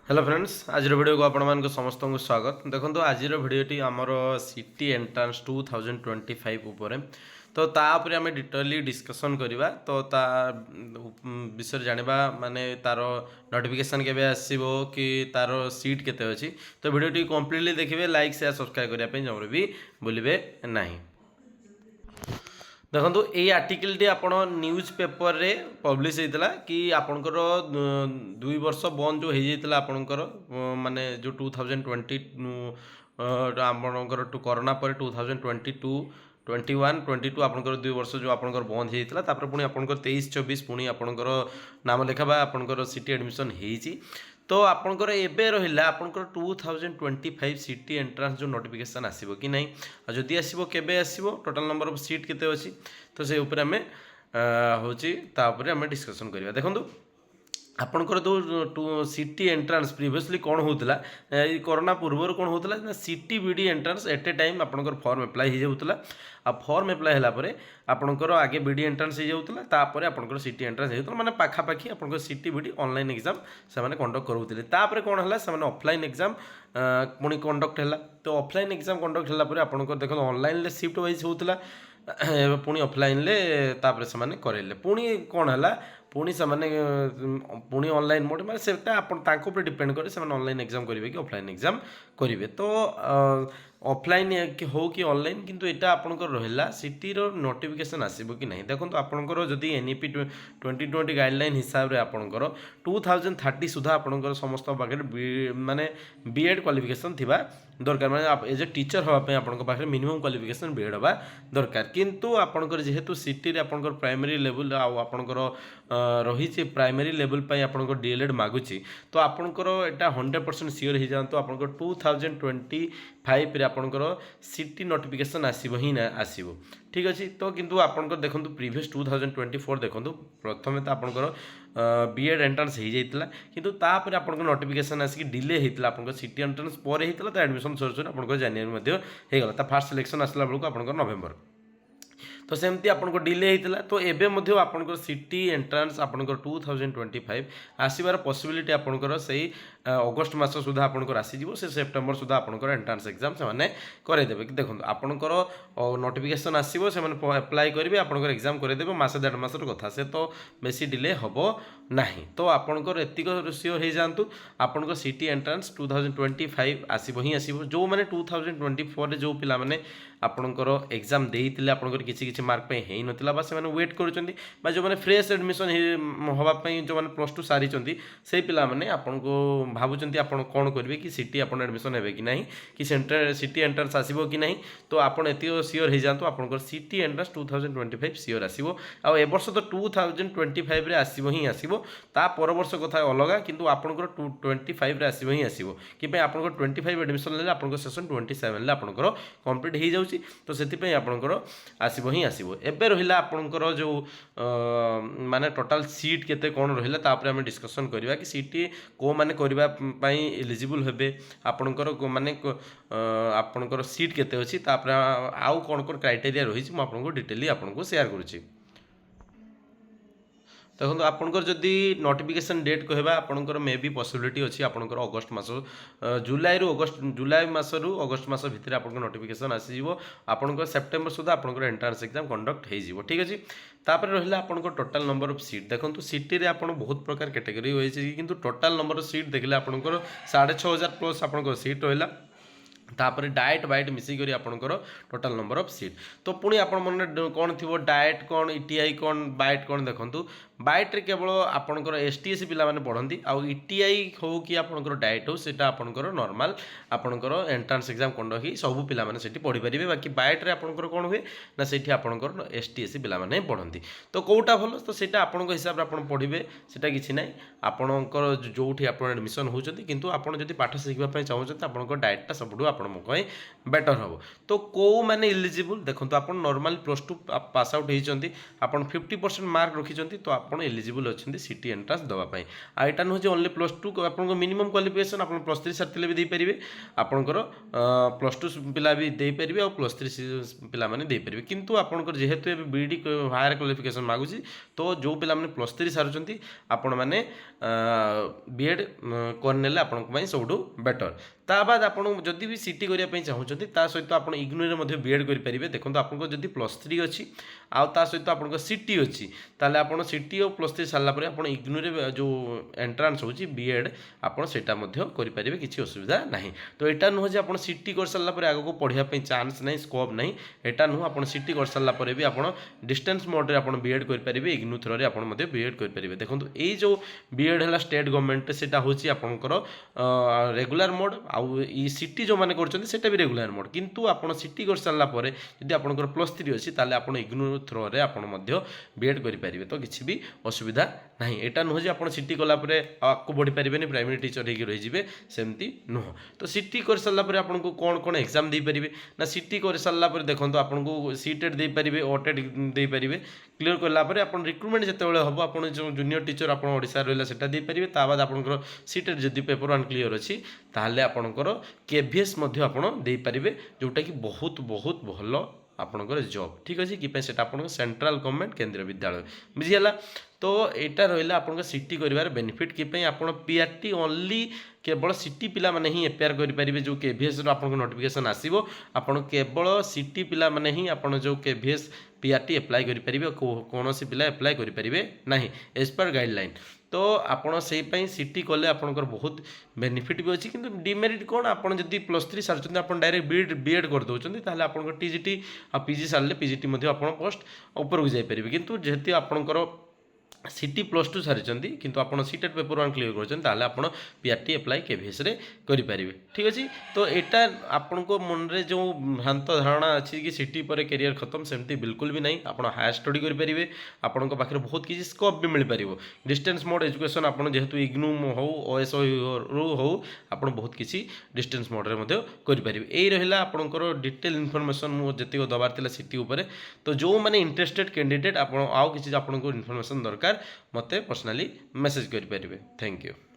Hello friends आज video को आपण समस्त को स्वागत देखो आज भिडटी आमर सिटी एंट्रांस 2025 उपर तो तापर आम डिटेली डिस्कसन करवा तो ता विषय जाना माने तार नोटिफिकेशन केबे आसीबो कि तार सीट केते अछि तो वीडियो कंप्लीटली देखिए लाइक शेयर सब्सक्राइब करने जमर भी भूलिए नहीं। देखो ये आर्टिकलटी आपण न्यूज पेपर रे पब्लिश होता कि आपणकर 2 वर्ष बंद जो होता आपणकर माने जो 2020 आपणकर कोरोना पर 2022 21 22 आपणकर 2 वर्ष जो आपणकर बंद होता पुणी आपणकर 23-24 पुणी आपणकर नाम लेखा आपणकर सिटी एडमिशन होती तो आपणकर एबे रहिला आपणकर 2025 सिटी एंट्रांस जो नोटिफिकेशन आसीबो कि नहीं जदि आसीबो केबे आसीबो टोटल नंबर ऑफ सीट केते अछि तो से ऊपर आमे होची तापर आमे डिस्कशन करिया देखंतु आपणकर जो सिटी एंट्रांस प्रीवियसली कौन होता कोरोना पूर्व कौन होता ना CET BEd entrance at a time आपणकर फॉर्म अप्लाई हो जाऊला आ फॉर्म अप्लाई है आपणकर आगे बीडी एंट्रांस हो जाऊला आपणकर सिटी एंट्रांस होता माने पाखापाखि आपणकर सिटी बीडी ऑनलाइन एग्जाम से कंडक्ट करूले तापर कौन है से ऑफलाइन एग्जाम पुणी कंडक्ट है तो ऑफलाइन एग्जाम कंडक्ट है आपणकर देखो ऑनलाइन शिफ्ट वाइज होता पुणी ऑफलाइन तापर से करेले पुणी कौन है पुणी से पुणी ऑनलाइन मोड मैं से डिपेंड करे से ऑनलाइन एग्जाम करेंगे कि ऑफलाइन एग्जाम करेंगे तो ऑफलाइन हो कि ऑनलाइन किंतु एटा आपनकर रहिला सिटी रो नोटिफिकेशन आसीबो कि नहीं देखो आपनकर जदि एनईपी 2020 गाइडलाइन हिसाब रे आपनकर 2030 सुधा आपनकर समस्त पाखे माने बीएड क्वालिफिकेशन थिबा दरकार माने एज ए टीचर हवा पे आपनकर पाखे मिनिमम क्वालिफिकेशन बीएड हवा दरकार किंतु आपनकर जेहेतु सिटी रे आपनकर प्राइमरी लेवल आ आपनकर रही प्राइमरी लेवल पर आपनकर डीएलएड मागुची तो आपनकर एटा 100% सियोर हो जातु आपनकर 2025 रे आपनकर सिटी नोटिफिकेशन आसीबो ही ना आसीबो ठीक अच्छे तो किंतु आपनकर देखंतु प्रीवियस 2024 देखंतु प्रथमे तो आपनकर बीएड एंट्रांस हो जाइतिला किंतु तापर आपनकर नोटिफिकेशन आसी डिले होइतिला आपनकर सिटी एंट्रांस पर होइतिला तो एडमिशन सर आपनकर जनवरी मध्ये हो गला ता फर्स्ट सिलेक्शन आसला बेलको आपनकर नवेम्बर तो सेमती आपनको डिले होता तो एबे मध्य आपनकर सिटी एंट्रांस आपनकर 2025 आसबार पॉसिबिलिटी आपनकर से अगस्ट मास सुधा आपनकर आसीजिवो से सेप्टेम्बर सुधा आपनकर एंट्रांस एग्जाम से माने करैदेबे कि देखो आपनकर नोटिफिकेशन आसीबो से माने अप्लाई करेंगे आपनकर एग्जाम करैदेबे मास 1.5 मासर कथा से तो बेसी डिले हबो नाही तो आपनकर एतिक सियोर हो जातु आपनकर सिटी एंट्रांस 2025 आसीबो ही आसीबो जो माने 2024 रे जो पिला माने आपनकर एग्जाम देइतिले आपनकर किछि मार्क पे हेई नथिला बा से वेट करूछंती बा जो माने फ्रेश एडमिशन होबा पई जो माने प्लस 2 सारिचंती से पिला माने आपनको भाबुचंती आपण कोन करबे कि सिटी आपण एडमिशन हेबे कि नाही कि सेंटर सिटी एंट्रेंस आसीबो कि नाही तो आपण एतियो सियोर हे जानतो आपनकर सिटी एंट्रेंस 2025 सियोर आसीबो आ ए वर्ष तो 2025 रे आसीबो ही आसीबो ता पर वर्ष कथा अलगा किंतु आपनकर 25 रे आसीबो ही आसीबो कि पे आपनकर 25 एडमिशन ले आपनकर सेशन 27 ले आपनकर कंप्लीट हे जाउची तो सेति पे आपनकर आसीबो ही आसीबो एबे रहिला आपनकर जो माने टोटल सीट केते कोन रहिला तापर हम डिस्कशन करबा कि सीटी को माने करबा पई एलिजिबल हेबे आपनकर माने आपनकर सीट केते अछि तापर आउ कोन कोन क्राइटेरिया रही छी म आपनको डिटेली आपनको शेयर करूची देखो आपनकर जदि नोटिफिकेशन डेट कहबा आपनकर मे बी पॉसिबिलिटी अछि आपनकर अगस्त मास जुलाई मासरू अगस्त मास भितर आपनकर नोटिफिकेशन आसी जिवो आपनकर सेप्टेम्बर सुधा आपनकर एंट्रेंस एग्जाम कंडक्ट हे जिवो ठीक अछि तापर रहिला आपनकर टोटल नंबर ऑफ सीट देखंतु सिटी रे आपन बहुत प्रकार कैटेगरी होय छै किंतु टोटल नंबर ऑफ सीट देखले आपनकर 6500 प्लस आपनकर सीट रहिला तापर डाएट बाइट मिसिक आपनकर टोटल नंबर ऑफ सीट तो पुणी आपण मन कौन थी डाएट कौन ईटीआई कौन बाइट कौन देखंतु बाइट रे केवल आपनकर एसटीएस पिला माने पढ़ंती आ ईटीआई हो कि आपनकर डाएट हो सेटा आपनकर नॉर्मल आपनकर एंट्रेंस एग्जाम कंडक्ट ही सब पिला माने सेठी पढ़ी परिबे बाकी बाइट रे आपनकर कोन हुए ना सेठी आपनकर एसटीएस पिला माने पढ़ंती तो कोटा भलो तो सेटा आपनकर हिसाब रे आपन पढ़िबे सेटा किछि नै आपनकर जोठी आपन एडमिशन होचंती किंतु आपन जदि पाठ सिखबा पय चाहउछंती आपनकर डाएटटा सबडु आपण मकय बेटर हम तो को माने एलिजिबल देखो आप नॉर्मल प्लस 2 पास आउट होती आप 50% मार्क रखी तो ଆପଣ ଏଲିଜିबଲ୍ ଅଛନ୍ତି ସିଟି ଏଣ୍ଟ୍ରାନ୍ସ ଦେବା ପାଇଁ। ଆଉ ଏଇଟା ନୁହେଁ ଯେ ଓନ୍ଲି +2 ଆପଣଙ୍କ ମିନିମମ୍ କ୍ୱାଲିଫିକେସନ୍ ଆପଣ +3 ସାରିଥିଲେ ବି ଦେଇପାରିବେ, ଆପଣଙ୍କର +2 ପିଲା ବି ଦେଇପାରିବେ ଆଉ +3 ପିଲାମାନେ ଦେଇପାରିବେ। କିନ୍ତୁ ଆପଣଙ୍କର ଯେହେତୁ ଏବେ ବିଇଡ଼ି ହାୟର କ୍ୱାଲିଫିକେସନ୍ ମାଗୁଛି, ତ ଯେଉଁ ପିଲାମାନେ +3 ସାରୁଛନ୍ତି ଆପଣମାନେ ବିଏଡ଼୍ କରିନେଲେ ଆପଣଙ୍କ ପାଇଁ ସବୁଠୁ ବେଟର୍। ତା ବାଦ ଆପଣ ଯଦି ବି ସିଟି କରିବା ପାଇଁ ଚାହୁଁଛନ୍ତି ତା ସହିତ ଆପଣ ଇଗ୍ନୋରେ ମଧ୍ୟ ବିଏଡ଼୍ କରିପାରିବେ। ଦେଖନ୍ତୁ ଆପଣଙ୍କର ଯଦି +3 ଅଛି ଆଉ ତା ସହିତ ଆପଣଙ୍କ ସିଟି ଅଛି, ତାହେଲେ ଆପଣ ସିଟି ଆଉ +3 ସାରିଲା ପରେ ଆପଣ ଇଗ୍ନୋରେ ଯେଉଁ ଏଣ୍ଟ୍ରାନ୍ସ ହେଉଛି ବିଏଡ଼୍ ଆପଣ ସେଇଟା ମଧ୍ୟ କରିପାରିବେ, କିଛି ଅସୁବିଧା ନାହିଁ। ତ ଏଇଟା ନୁହେଁ ଯେ ଆପଣ ସିଟି କରିସାରିଲା ପରେ ଆଗକୁ ପଢ଼ିବା ପାଇଁ ଚାନ୍ସ ନାହିଁ, ସ୍କୋପ୍ ନାହିଁ, ଏଇଟା ନୁହେଁ। ଆପଣ ସିଟି କରିସାରିଲା ପରେ ବି ଆପଣ ଡିଷ୍ଟାନ୍ସ ମୋଡ଼୍ରେ ଆପଣ ବିଏଡ଼୍ କରିପାରିବେ, ଇଗ୍ନୋ ଥ୍ରୋରେ ଆପଣ ମଧ୍ୟ ବିଏଡ଼୍ କରିପାରିବେ। ଦେଖନ୍ତୁ ଏଇ ଯେଉଁ ବିଏଡ଼୍ ହେଲା ଷ୍ଟେଟ୍ ଗଭର୍ଣ୍ଣମେଣ୍ଟ, ସେଇଟା ହେଉଛି ଆପଣଙ୍କର ରେଗୁଲାର ମୋଡ଼୍, ଆଉ ଇ ସିଟି ଯେଉଁମାନେ କରୁଛନ୍ତି ସେଇଟା ବି ରେଗୁଲାର ମୋଡ଼୍। କିନ୍ତୁ ଆପଣ ସିଟି କରିସାରିଲା ପରେ ଯଦି ଆପଣଙ୍କର +3 ଅଛି ତାହେଲେ ଆପଣ ଇଗ୍ନୋ ଥ୍ରୋରେ ଆପଣ ମଧ୍ୟ ବିଏଡ଼୍ କରିପାରିବେ, ତ କିଛି ବି ଅସୁବିଧା ନାହିଁ। ଏଇଟା ନୁହେଁ ଯେ ଆପଣ ସିଟି କଲା ପରେ ଆଗକୁ ବଢ଼ିପାରିବେନି, ପ୍ରାଇମେରୀ ଟିଚର୍ ହେଇକି ରହିଯିବେ, ସେମିତି ନୁହଁ। ତ ସିଟି କରିସାରିଲା ପରେ ଆପଣଙ୍କୁ କ'ଣ କ'ଣ ଏକ୍ଜାମ୍ ଦେଇପାରିବେ ନା, ସିଟି କରିସାରିଲା ପରେ ଦେଖନ୍ତୁ ଆପଣଙ୍କୁ ସିଟେଟ୍ ଦେଇପାରିବେ, ଓଟେଟ୍ ଦେଇପାରିବେ। କ୍ଲିୟର୍ କଲା ପରେ ଆପଣ ରିକ୍ରୁଟମେଣ୍ଟ ଯେତେବେଳେ ହେବ ଆପଣ ଯେଉଁ ଜୁନିୟର ଟିଚର୍ ଆପଣ ଓଡ଼ିଶାରେ ରହିଲା ସେଇଟା ଦେଇପାରିବେ। ତା ବାଦ ଆପଣଙ୍କର ସିଟେଟ୍ ଯଦି ପେପର୍ 1 କ୍ଲିୟର୍ ଅଛି ତାହେଲେ ଆପଣଙ୍କର KVS ମଧ୍ୟ ଆପଣ ଦେଇପାରିବେ, ଯେଉଁଟାକି ବହୁତ ଭଲ ଆପଣଙ୍କର ଜବ୍। ଠିକ୍ ଅଛି କି ପାଇଁ ସେଇଟା ଆପଣଙ୍କ ସେଣ୍ଟ୍ରାଲ ଗଭର୍ଣ୍ଣମେଣ୍ଟ କେନ୍ଦ୍ରୀୟ ବିଦ୍ୟାଳୟ, ବୁଝିଗଲା। ତ ଏଇଟା ରହିଲା ଆପଣଙ୍କ ସିଟି କରିବାର ବେନିଫିଟ୍। କି ପାଇଁ ଆପଣ PRT ଓନ୍ଲି କେବଳ ସିଟି ପିଲାମାନେ ହିଁ ଏପିଆର୍ କରିପାରିବେ। ଯେଉଁ KVSର ଆପଣଙ୍କ ନୋଟିଫିକେସନ୍ ଆସିବ, ଆପଣ କେବଳ ସିଟି ପିଲାମାନେ ହିଁ ଆପଣ ଯେଉଁ KVS PRT ଆପ୍ଲାଏ କରିପାରିବେ, କୌଣସି ପିଲା ଆପ୍ଲାଏ କରିପାରିବେ ନାହିଁ ଏଜ୍ ପର୍ ଗାଇଡ଼ଲାଇନ୍। ତ ଆପଣ ସେଇ ପାଇଁ ସିଟି କଲେ ଆପଣଙ୍କର ବହୁତ ବେନିଫିଟ୍ ବି ଅଛି। କିନ୍ତୁ ଡିମେରିଟ୍ କ'ଣ, ଆପଣ ଯଦି +3 ସାରିଛନ୍ତି ଆପଣ ଡାଇରେକ୍ଟ ବିଏଡ଼୍ କରିଦେଉଛନ୍ତି, ତାହେଲେ ଆପଣଙ୍କ TGT ଆଉ PG ସାରିଲେ PGT ମଧ୍ୟ ଆପଣ ପୋଷ୍ଟ ଉପରକୁ ଯାଇପାରିବେ। କିନ୍ତୁ ଯେହେତୁ ଆପଣଙ୍କର ସିଟି +2 ସାରିଛନ୍ତି କିନ୍ତୁ ଆପଣ ସିଟେଟ୍ ପେପର୍ 1 କ୍ଲିୟର୍ କରିଛନ୍ତି, ତାହେଲେ ଆପଣ PRT ଆପ୍ଲାଏ KVSରେ କରିପାରିବେ। ଠିକ୍ ଅଛି। ତ ଏଇଟା ଆପଣଙ୍କ ମନରେ ଯେଉଁ ଭ୍ରାନ୍ତ ଧାରଣା ଅଛି କି ସିଟି ପରେ କ୍ୟାରିୟର ଖତମ, ସେମିତି ବିଲକୁଲ ବି ନାହିଁ। ଆପଣ ହାୟର ଷ୍ଟଡି କରିପାରିବେ, ଆପଣଙ୍କ ପାଖରେ ବହୁତ କିଛି ସ୍କୋପ୍ ବି ମିଳିପାରିବ। ଡିଷ୍ଟାନ୍ସ ମୋଡ୍ ଏଜୁକେସନ୍ ଆପଣ ଯେହେତୁ ଇଗ୍ନୁ ହେଉ OSOରୁ ହେଉ ଆପଣ ବହୁତ କିଛି ଡିଷ୍ଟାନ୍ସ ମୋଡ଼୍ରେ ମଧ୍ୟ କରିପାରିବେ। ଏଇ ରହିଲା ଆପଣଙ୍କର ଡିଟେଲ୍ ଇନଫର୍ମେସନ୍ ମୁଁ ଯେତିକି ଦେବାର ଥିଲା ସିଟି ଉପରେ। ତ ଯେଉଁମାନେ ଇଣ୍ଟରେଷ୍ଟେଡ୍ କ୍ୟାଣ୍ଡିଡେଟ୍ ଆପଣ ଆଉ କିଛି ଆପଣଙ୍କୁ ଇନଫର୍ମେସନ୍ ଦରକାର ମୋତେ ପର୍ସନାଲି ମେସେଜ୍ କରିପାରିବେ। Thank you.